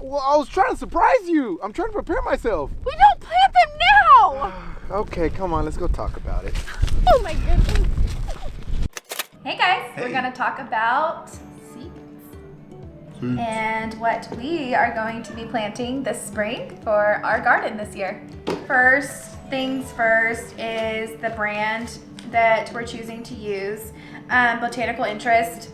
Well, I was trying to surprise you. I'm trying to prepare myself. We don't plant them now! Okay, come on, let's go talk about it. Oh my goodness. Hey guys, Hey. we're gonna talk about seeds and what we are going to be planting this spring for our garden this year. First things first is the brand that we're choosing to use, Botanical Interest.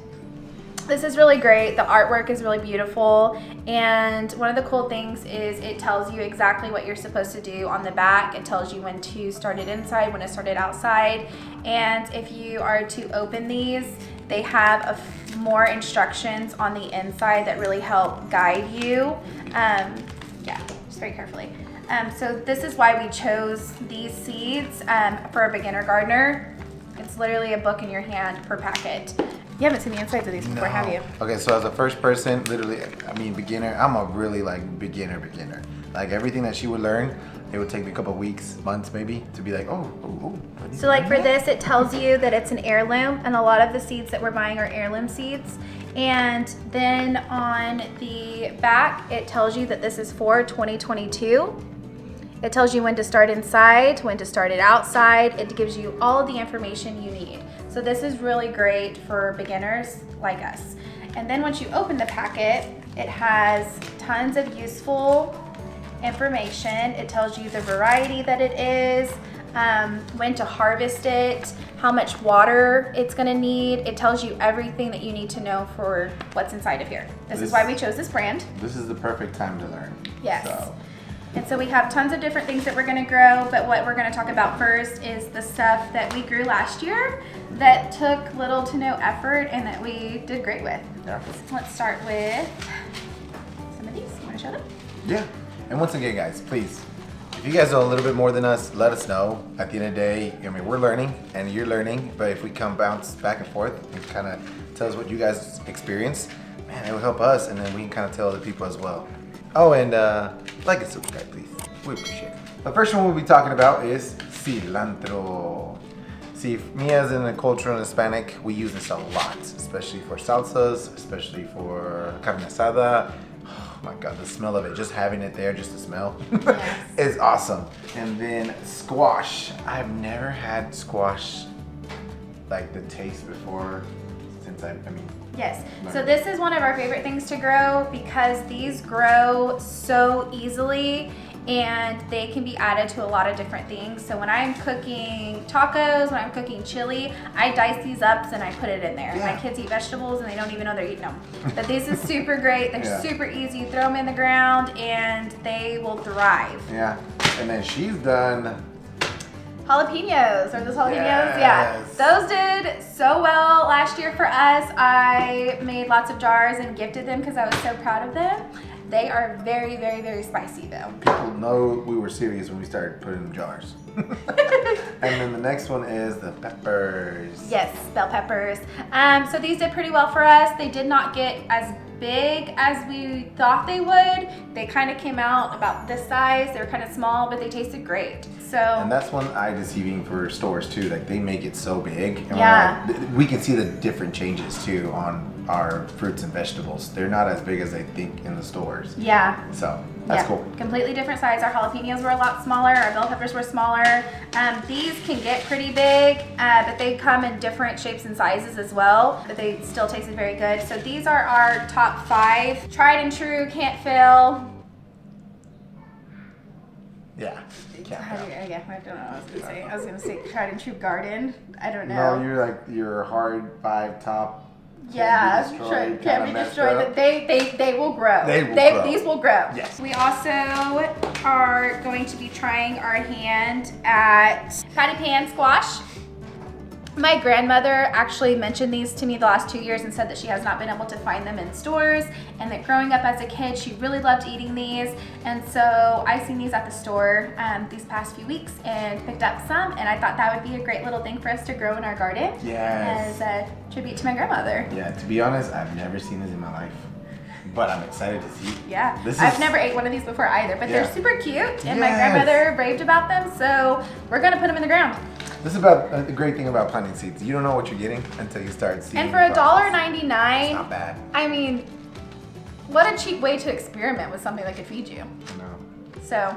This is really great. The artwork is really beautiful, and one of the cool things is it tells you exactly what you're supposed to do on the back. It tells you when to start it inside, when to start it outside, and if you are to open these, they have more instructions on the inside that really help guide you. Yeah, just very carefully. So this is why we chose these seeds for a beginner gardener. It's literally a book in your hand per packet. You haven't seen the insides of these before, have you? Okay, so as a first person, literally, beginner, I'm a really beginner. Like everything that she would learn, it would take me a couple of weeks, months maybe, to be like, oh. So like for this, it tells you that it's an heirloom, and a lot of the seeds that we're buying are heirloom seeds. And then on the back, it tells you that this is for 2022. It tells you when to start inside, when to start it outside. It gives you all of the information you need. So this is really great for beginners like us. And then once you open the packet, it has tons of useful information. It tells you the variety that it is, when to harvest it, how much water it's gonna need. It tells you everything that you need to know for what's inside of here. This is why we chose this brand. This is the perfect time to learn. Yes. So. And so we have tons of different things that we're gonna grow, but what we're gonna talk about first is the stuff that we grew last year that took little to no effort and that we did great with. Yeah. So let's start with some of these. You wanna show them? Yeah. And once again, guys, please, if you guys know a little bit more than us, let us know. At the end of the day, we're learning and you're learning, but if we come bounce back and forth and kind of tell us what you guys experience, man, it will help us, and then we can kind of tell other people as well. Oh, and like and subscribe, please. We appreciate it. The first one we'll be talking about is cilantro. See, me as in a cultural Hispanic, we use this a lot, especially for salsas, especially for carne asada. Oh my God, the smell of it, just having it there, just the smell, Yes. is awesome. And then squash. I've never had squash like the taste before since Yes, so this is one of our favorite things to grow because these grow so easily and they can be added to a lot of different things. So when I'm cooking tacos, when I'm cooking chili, I dice these up and I put it in there. Yeah. My kids eat vegetables and they don't even know they're eating them. But this is super great. They're Yeah. super easy. You throw them in the ground and they will thrive. Yeah, and then she's done. Jalapeños, are those jalapeños? Yes. Yeah, those did so well last year for us. I made lots of jars and gifted them because I was so proud of them. They are very, very, very spicy though. People know we were serious when we started putting them in jars. And then the next one is the peppers. Yes, bell peppers. So these did pretty well for us. They did not get as big as we thought they would. They kind of came out about this size. They were kind of small, but they tasted great. So. And that's one eye deceiving for stores too. Like they make it so big. And Yeah. we can see the different changes too on our fruits and vegetables. They're not as big as they think in the stores. Yeah. So that's cool. Completely different size. Our jalapenos were a lot smaller. Our bell peppers were smaller. These can get pretty big, but they come in different shapes and sizes as well, but they still tasted very good. So these are our top 5. Tried and true, can't fail. Yeah. I don't know what I was gonna say. I was gonna say tried and true garden. I don't know. No, you're like your hard 5 top. Yeah, Can't can't be destroyed. But they will grow. They will grow. These will grow. Yes. We also are going to be trying our hand at patty pan squash. My grandmother actually mentioned these to me the last 2 years and said that she has not been able to find them in stores, and that growing up as a kid, she really loved eating these. And so I seen these at the store these past few weeks and picked up some, and I thought that would be a great little thing for us to grow in our garden. Yes. As a tribute to my grandmother. Yeah, to be honest, I've never seen this in my life, but I'm excited to see. Yeah, This I've is- never ate one of these before either, but Yeah. they're super cute, and my Yes. grandmother raved about them, so we're gonna put them in the ground. This is about the great thing about planting seeds. You don't know what you're getting until you start seeing. And for the process. $1.99, It's not bad. I mean, what a cheap way to experiment with something that could feed you. No. So,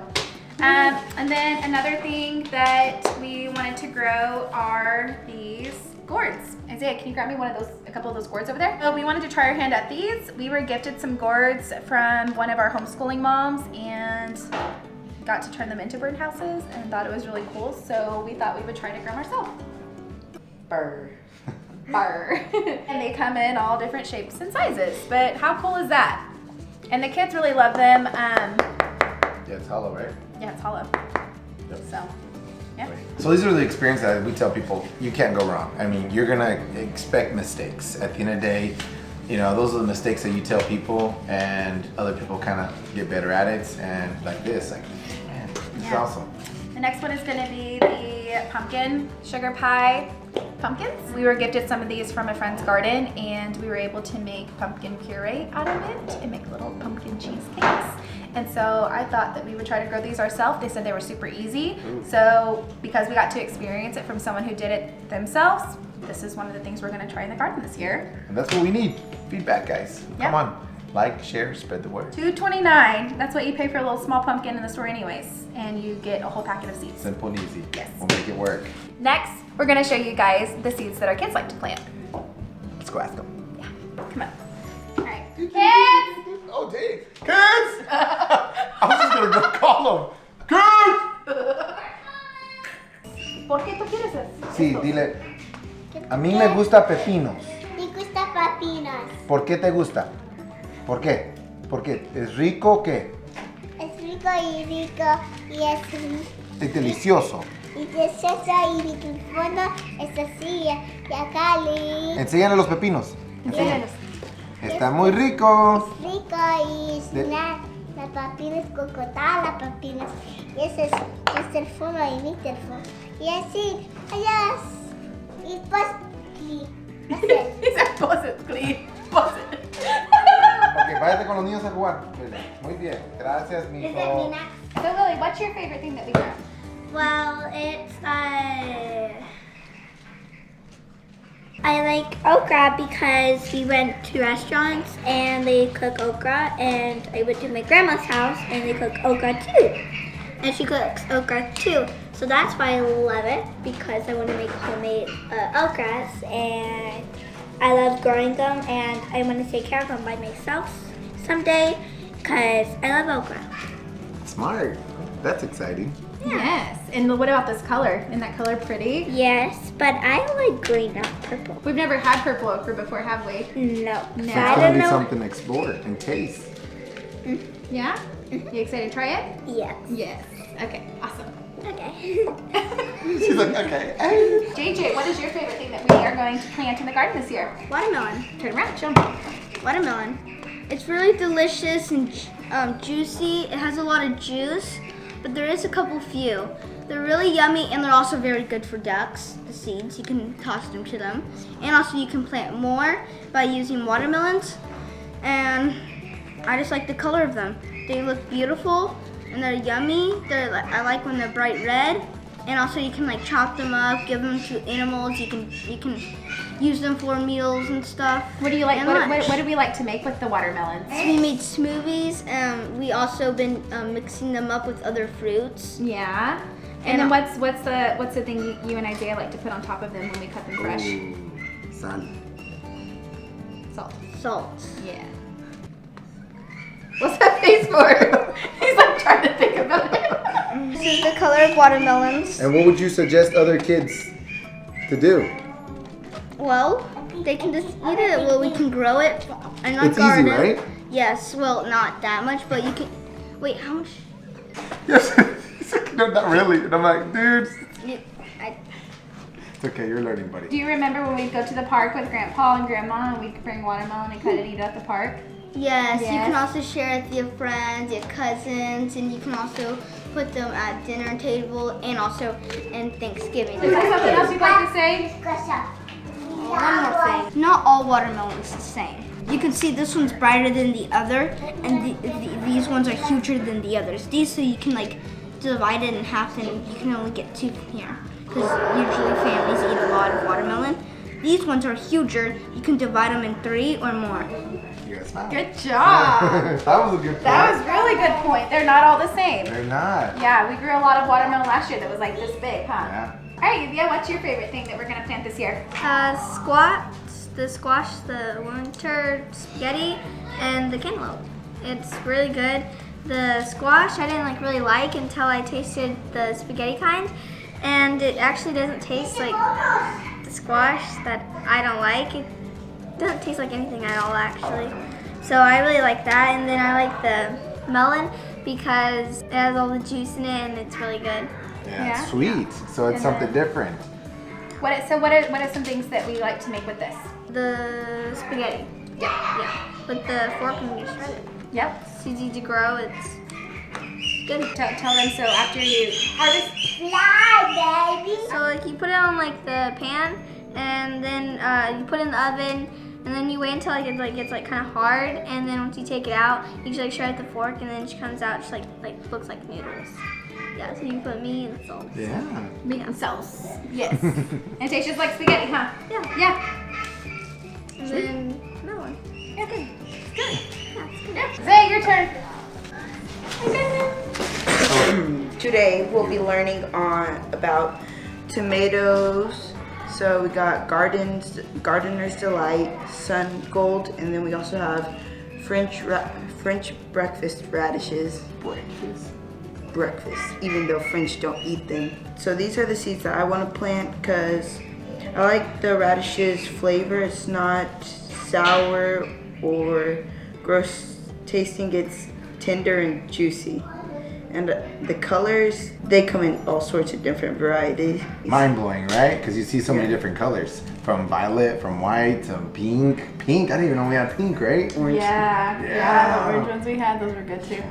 and then another thing that we wanted to grow are these gourds. Isaiah, can you grab me a couple of those gourds over there? So we wanted to try our hand at these. We were gifted some gourds from one of our homeschooling moms and got to turn them into birdhouses and thought it was really cool. So we thought we would try to grow them ourselves. Burr. Burr. And they come in all different shapes and sizes. But how cool is that? And the kids really love them. Yeah, it's hollow, right? Yeah, it's hollow. Yep. So, yeah. So these are the experiences that we tell people you can't go wrong. I mean, you're gonna expect mistakes. At the end of the day, you know, those are the mistakes that you tell people, and other people kind of get better at it. And like this, like, man, this is awesome. The next one is gonna be the pumpkin sugar pie pumpkins. We were gifted some of these from a friend's garden, and we were able to make pumpkin puree out of it and make little pumpkin cheesecakes. And so I thought that we would try to grow these ourselves. They said they were super easy. So because we got to experience it from someone who did it themselves, this is one of the things we're gonna try in the garden this year. And that's what we need. Feedback, guys. Yep. Come on. Like, share, spread the word. $2.29. That's what you pay for a little small pumpkin in the store anyways. And you get a whole packet of seeds. Simple and easy. Yes. We'll make it work. Next, we're gonna show you guys the seeds that our kids like to plant. Let's go ask them. Yeah, come on. All right, kids! Oh, dang. Kids! I was just gonna go call them. Kids! ¿Por qué tú quieres eso? Sí, dile. A mí me gusta pepinos. Me gusta papinas. ¿Por qué te gusta? ¿Por qué? ¿Por qué? ¿Es rico o qué? Es rico y es Delicioso. y delicioso y el fondo es así y acá Enséñale los pepinos. Enséñalos. Está muy rico. es rico y es la papina es cocotá, la papina y ese es el fondo y mi teléfono. Y así, allá y pues Dice, pose it, please. Pose it. Ok, váyate con los niños a jugar. Muy bien. Gracias, Is mijo. it me next? So Lily, what's your favorite thing that we grow? Well, it's I like okra because we went to restaurants and they cook okra, and I went to my grandma's house and they cook okra too. And she cooks okra too. So that's why I love it, because I want to make homemade okras, and I love growing them, and I want to take care of them by myself someday because I love okra. Smart. That's exciting. Yes. And what about this color? Isn't that color pretty? Yes, but I like green, not purple. We've never had purple okra before, have we? No. No. So It's I gonna don't be know. something to explore and taste. Yeah? You excited to try it? Yes. Yes. Okay, awesome. Okay. She's like, okay. JJ, what is your favorite thing that we are going to plant in the garden this year? Watermelon. Turn around, show 'em. Watermelon. It's really delicious and juicy. It has a lot of juice, but there is a few. They're really yummy, and they're also very good for ducks. The seeds, you can toss them to them. And also you can plant more by using watermelons. And I just like the color of them. They look beautiful and they're yummy. I like when they're bright red. And also you can like chop them up, give them to animals. You can use them for meals and stuff. What do you like? And What lunch. do we like to make with the watermelons? We made smoothies, and we also been mixing them up with other fruits. Yeah. And then what's the thing you and Isaiah like to put on top of them when we cut them fresh? Sal. Salt. Salt. Yeah. What's that face for? He's like trying to think about it. This is the color of watermelons. And what would you suggest other kids to do? Well, they can just eat it. Well, we can grow it in our It's garden. easy, right? Yes. Well, not that much, but you can. Wait, how much? Yes. No, not really. And I'm like, dude. I, It's okay, you're learning, buddy. Do you remember when we'd go to the park with Grandpa and Grandma and we'd bring watermelon and cut it and eat it at the park? yes. You can Yes. also share it with your friends, your cousins, and you can also put them at dinner table and also in Thanksgiving. Is there something else you'd like to say? One more thing. Not all watermelon is the same. You can see this one's brighter than the other, and these ones are huger than the others. These, so you can like divide it in half, and you can only get two from here. Because usually families eat a lot of watermelon. These ones are huger. You can divide them in 3 or more. You guys found. Good job. That was a good point. That was really good point. They're not all the same. They're not. Yeah, we grew a lot of watermelon last year that was like this big, huh? Yeah. All right, Lluvia, what's your favorite thing that we're gonna plant this year? The squash, the winter spaghetti, and the cantaloupe. It's really good. The squash I didn't really like until I tasted the spaghetti kind, and it actually doesn't taste like the squash that I don't like. It doesn't taste like anything at all actually. So I really like that, and then I like the melon because it has all the juice in it and it's really good. Yeah, it's Yeah. sweet. So it's And something different. What are some things that we like to make with this? The spaghetti. Yeah. With the fork and you shred it. Yep. It's easy to grow. It's good. Tell them so after you harvest. So you put it on the pan, and then you put it in the oven, and then you wait until it gets kind of hard, and then once you take it out, you just shred the fork, and then it comes out just looks like noodles. Yeah, so you put meat and sauce. Yeah. Meat and sauce. Yes. And it tastes just like spaghetti, huh? Yeah. Yeah. And then melon. Yeah, good. Good. Yeah, it's good. Yeah. Zay, your turn. Today we'll be learning about tomatoes. So we got Gardener's Delight, Sun Gold, and then we also have French breakfast radishes. Breakfast, even though French don't eat them. So these are the seeds that I want to plant because I like the radishes flavor. It's not sour or gross tasting. It's tender and juicy. And the colors, they come in all sorts of different varieties. Mind blowing, right? Because you see so many different colors, from violet, from white to pink. Pink, I didn't even know we had pink, right? Orange. Yeah, the orange ones we had, those were good too.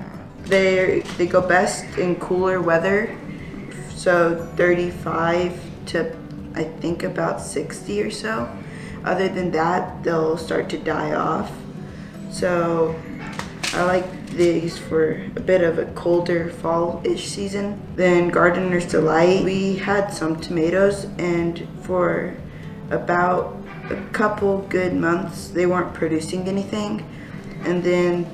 They go best in cooler weather, so 35 to I think about 60 or so. Other than that, they'll start to die off. So I like these for a bit of a colder fall-ish season. Then Gardener's Delight, we had some tomatoes, and for about a couple good months they weren't producing anything, and then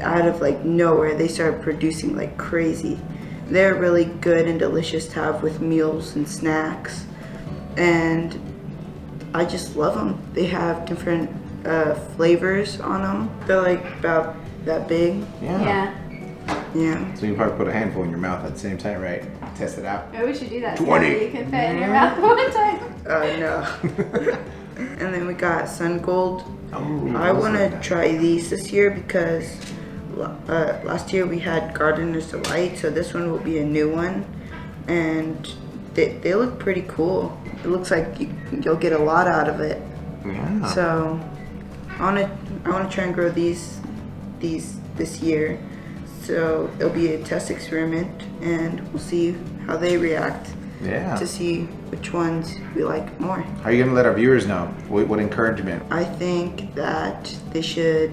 out of nowhere they started producing like crazy. They're really good and delicious to have with meals and snacks, and I just love them. They have different flavors on them. They're about that big. Yeah. Yeah. So you probably put a handful in your mouth at the same time, right? Test it out. Oh, we should do that. 20. So you can fit in your mouth one time. No. And then we got Sun Gold. Oh, I want to try these this year because last year we had Gardener's Delight, so this one will be a new one, and they look pretty cool. It looks like you'll get a lot out of it. Yeah. So I want to try and grow these this year. So it'll be a test experiment, and we'll see how they react Yeah. to see which ones we like more. How are you gonna let our viewers know? What encouragement? I think that they should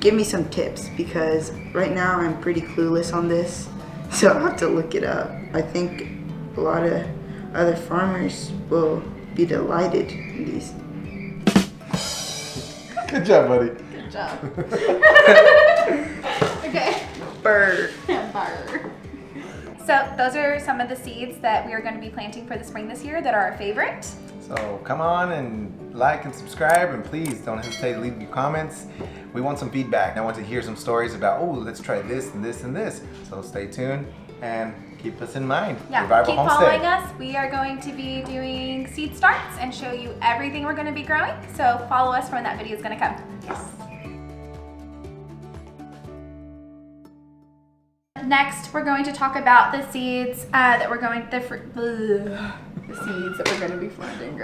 give me some tips because right now I'm pretty clueless on this, so I'll have to look it up. I think a lot of other farmers will be delighted in these. Good job, buddy. Good job. Okay. Bird. Barr. So those are some of the seeds that we are going to be planting for the spring this year that are our favorite. So come on and like and subscribe, and please don't hesitate to leave your comments. We want some feedback. I want to hear some stories about, oh, let's try this and this and this. So stay tuned and keep us in mind. Yeah, Revival keep Homestead. following us. We are going to be doing seed starts and show you everything we're going to be growing. So follow us for when that video is going to come. Yes. Next, we're going to talk about the seeds that we're going to be planting.